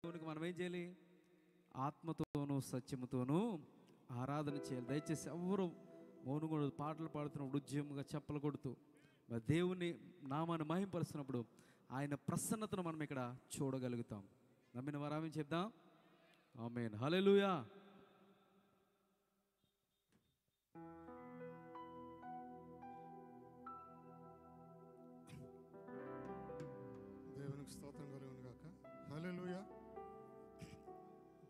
దేవునికి మనం ఏం చేయాలి? ఆత్మతోనూ సత్యముతోనూ ఆరాధన చేయాలి. దయచేసి ఎవరు మౌనం కూడా పాటలు పాడుతున్నప్పుడు ఉద్యమంగా చెప్పలు కొడుతూ మరి దేవుని నామాన్ని మహింపరుస్తున్నప్పుడు ఆయన ప్రసన్నతను మనం ఇక్కడ చూడగలుగుతాం. నమ్మిన వారామి చెప్దాం ఆమేన్. హల్లెలూయా. దేవునికి స్తోత్రం కలుగును గాక. హల్లెలూయా.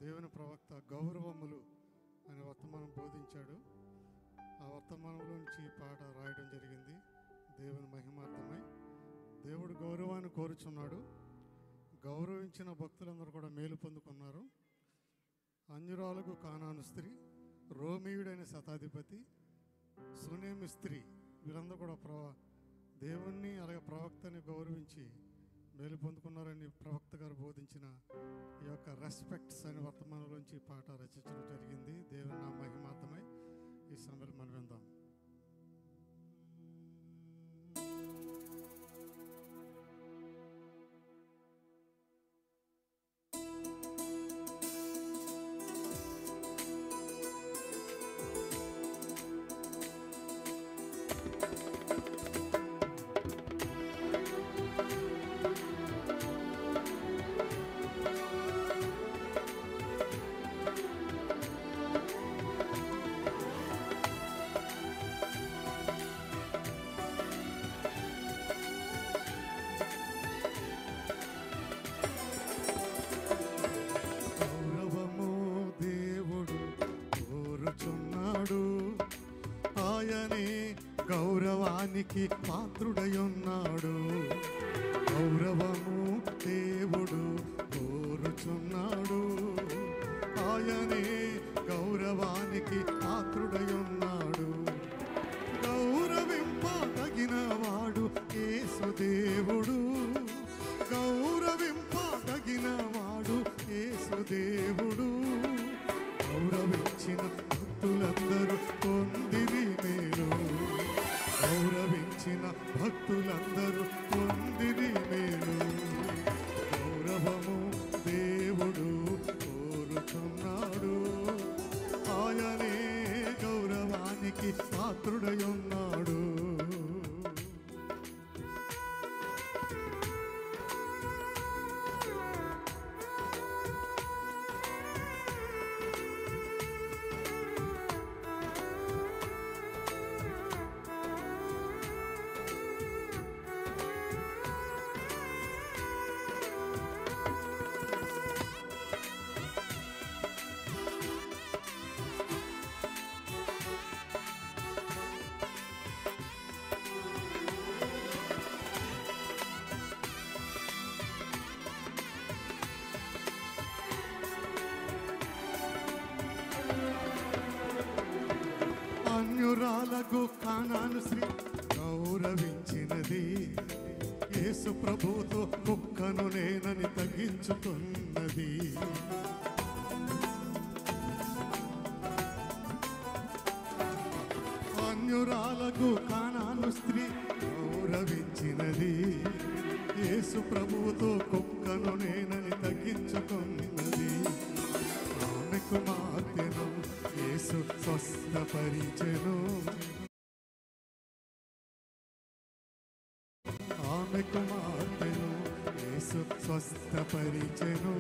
దేవుని ప్రవక్త గౌరవములు అనే వర్తమానం బోధించాడు. ఆ వర్తమానంలో నుంచి ఈ పాట రాయడం జరిగింది. దేవుని మహిమార్థమై దేవుడు గౌరవాన్ని కోరుచున్నాడు. గౌరవించిన భక్తులందరూ కూడా మేలు పొందుకున్నారు. అన్యురాలకు కానాను స్త్రీ, రోమీయుడైన శతాధిపతి, సునేమి స్త్రీ, వీళ్ళందరూ కూడా దేవుణ్ణి అలాగే ప్రవక్తని గౌరవించి మేలు పొందుకున్నారని ప్రవక్త గారు బోధించిన ఈ యొక్క రెస్పెక్ట్స్ అనే వర్తమానంలోంచి పాట రచించడం జరిగింది. దేవుని నా మహిమార్థమై ఈ సమయంలో మనం విందాం. ఆయనే గౌరవానికి పాత్రుడయున్నాడు. గౌరవము దేవుడు కోరుచున్నాడు. ఆయనే గౌరవానికి పాత్రుడయున్నాడు. గౌరవింపదగిన వాడు యేసు దేవుడు. గౌరవింపదగిన వాడు యేసు దేవుడు. గౌరవించిన భక్తులందరూ పొందిరి మేలు. గౌరవించిన భక్తులందరూ పొందిరి మేలు. గౌరవము దేవుడు కోరుచున్నాడు. ఆయనే గౌరవానికి పాత్రుడయున్నాడు. అన్యురాలకు కానాను స్త్రీ గౌరవించినది. యేసు ప్రభుతో కుక్కను నేనని తగ్గించుకున్నది. అన్యురాలకు కానాను స్త్రీ గౌరవించినది. యేసు ప్రభుతో కుక్కను నేనని తగ్గించుకున్నది. ఆమె కుమార్తెను యేసు స్వస్థపరిచెను. ఆమె కుమార్తెను యేసు స్వస్థపరిచెను.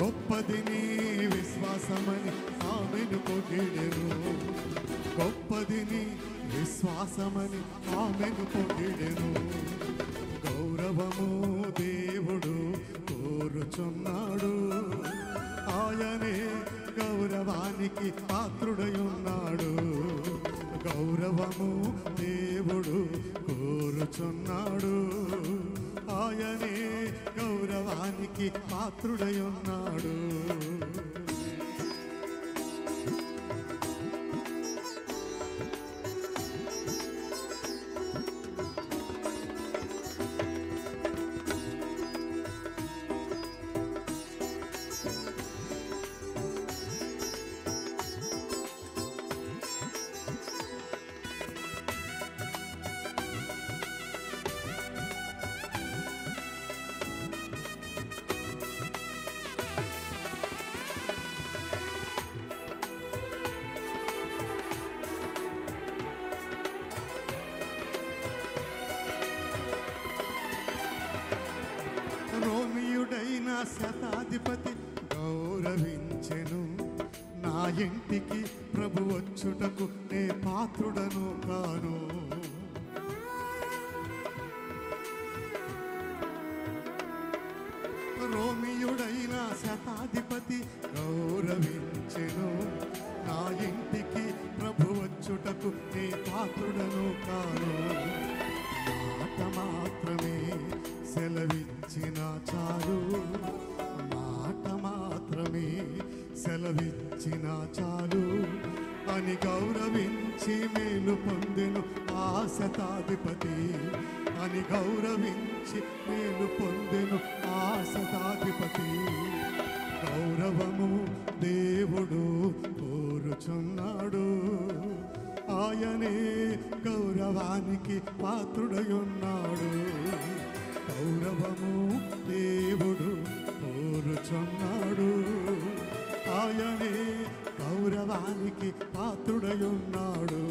గొప్పది నీ విశ్వాసమని ఆమెను పొగిడెను. గొప్పది నీ విశ్వాసమని ఆమెను పొగిడెను. గౌరవము దేవుడు కోరుచున్నాడు. ఆయనే గౌరవానికి పాత్రుడయున్నాడు. గౌరవము దేవుడు కోరుచున్నాడు. ఆయనే గౌరవానికి పాత్రుడయున్నాడు. శతాధిపతి గౌరవించెను. నా ఇంటికి ప్రభు వచ్చుటకు నే పాత్రుడను కాను. రోమియుడైన శతాధిపతి గౌరవించెను. నా ఇంటికి ప్రభు వచ్చుటకు నే పాత్రుడను కాను. మాట మాత్రమే సెలవిచ్చిన చాలు, మాట మాత్రమే సెలవిచ్చిన చాలు అని గౌరవించి మేలు పొందెను ఆ శతాధిపతి. అని గౌరవించి మేలు పొందెను ఆ శతాధిపతి. గౌరవము దేవుడు కోరుచున్నాడు, ఆయనే గౌరవానికి పాత్రుడయున్నాడు. గౌరవము దేవుడు కోరుచున్నాడు, ఆయనే గౌరవానికి పాత్రుడయున్నాడు.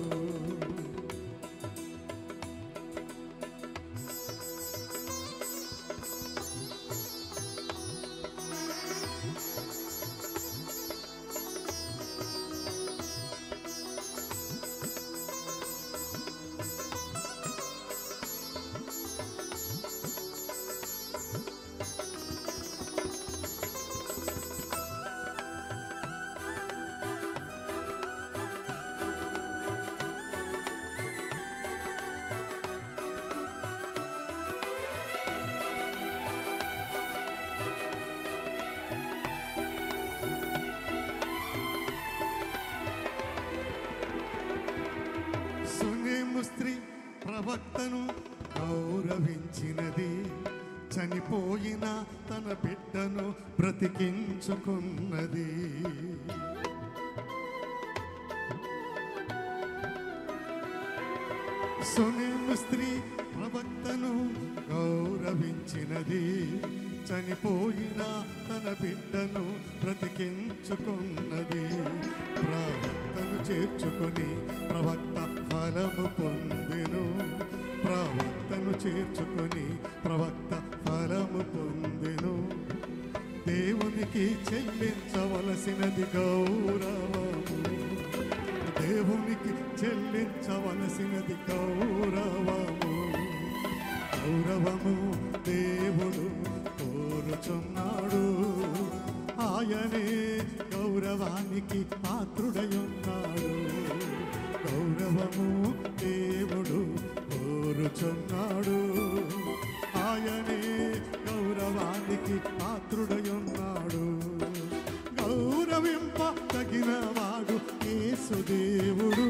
స్త్రీ ప్రవక్తను గౌరవించినది, చనిపోయిన తన బిడ్డను బ్రతికించుకున్నది. సునేము స్త్రీ ప్రవక్తను గౌరవించినది, చనిపోయిన తన బిడ్డను బ్రతికించుకున్నది. ప్రవక్తను చేర్చుకొని ప్రవక్త ఫలము పొందెను. ప్రవక్తను చేర్చుకొని ప్రవక్త ఫలము పొందెను. దేవునికి చెల్లించవలసినది గౌరవము, దేవునికి చెల్లించవలసినది గౌరవము. గౌరవము దేవుడు కోరుచున్నాడు, ఆయనే గౌరవానికి పాత్రుడయున్నాడు. గౌరవము దేవుడు కోరుచున్నాడు, ఆయనే గౌరవానికి పాత్రుడయున్నాడు. గౌరవింప తగినవాడు యేసుదేవుడు,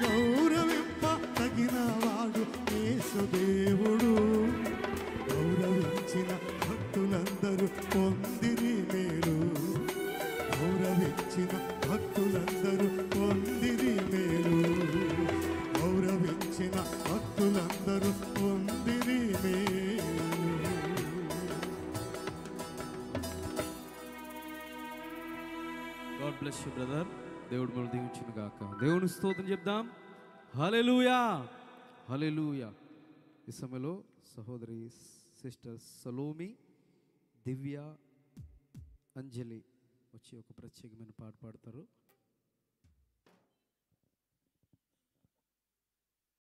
గౌరవింప తగినవాడు యేసుదేవుడు. గౌరవించిన భక్తులందరూ పొందిరి మేలు, గౌరవించిన భక్తులందరూ పొందిరి మేలు, గౌరవించిన భక్తులందరూ పొందిరి మేలు. God bless you brother. దేవుడు మనం దీవించును గాక. దేవుని స్తోత్రం చెప్దాం. హల్లెలూయా, హల్లెలూయా. ఈ సమయంలో సహోదరి సిస్టర్ సలోమి, దివ్య, అంజలి వచ్చి ఒక ప్రత్యేకమైన పాట పాడతారు.